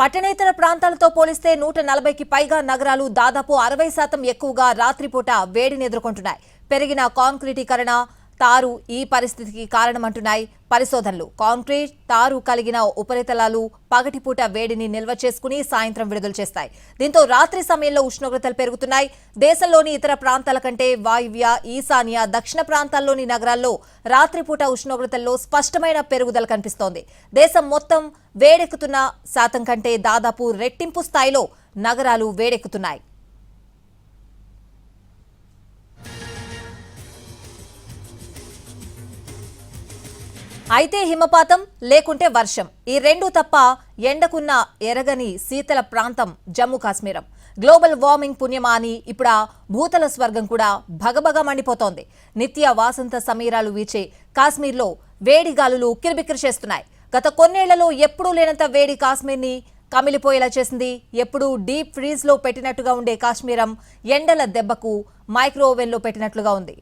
పట్టణేతర ప్రాంతాలతో పోలిస్తే 140కి పైగా నగరాలు దాదాపు 60% ఎక్కువగా రాత్రిపూట వేడిని ఎదుర్కొంటున్నాయి. పెరిగిన కాంక్రీటీకరణ, తారు ఈ పరిస్థితికి కారణమంటున్నాయి పరిశోధనలు. కాంక్రీట్, తారు కలిగిన ఉపరితలాలు పగటిపూట వేడిని నిల్వ చేసుకుని సాయంత్రం విడుదల చేస్తాయి. దీంతో రాత్రి సమయంలో ఉష్ణోగ్రతలు పెరుగుతున్నాయి. దేశంలోని ఇతర ప్రాంతాల కంటే వాయువ్య, ఈశాన్య, దక్షిణ ప్రాంతాల్లోని నగరాల్లో రాత్రిపూట ఉష్ణోగ్రతల్లో స్పష్టమైన పెరుగుదల కనిపిస్తోంది. దేశం మొత్తం వేడెక్కుతున్న శాతం కంటే దాదాపు రెట్టింపు స్థాయిలో నగరాలు వేడెక్కుతున్నాయి. అయితే హిమపాతం లేకుంటే వర్షం, ఈ రెండు తప్ప ఎండకున్న ఎరగని శీతల ప్రాంతం జమ్మూ కాశ్మీరం. గ్లోబల్ వార్మింగ్ పుణ్యమా అని ఇప్పుడు భూతల స్వర్గం కూడా భగభగ మండిపోతోంది. నిత్య వాసంత సమీరాలు వీచే కాశ్మీర్లో వేడి గాలులు ఉక్కిరిబిక్కిరి చేస్తున్నాయి. గత కొన్నేళ్లలో ఎప్పుడూ లేనంత వేడి కాశ్మీర్ని కమిలిపోయేలా చేసింది. ఎప్పుడూ డీప్ ఫ్రీజ్ లో పెట్టినట్టుగా ఉండే కాశ్మీరం ఎండల దెబ్బకు మైక్రోవేవ్ లో పెట్టినట్లుగా ఉంది.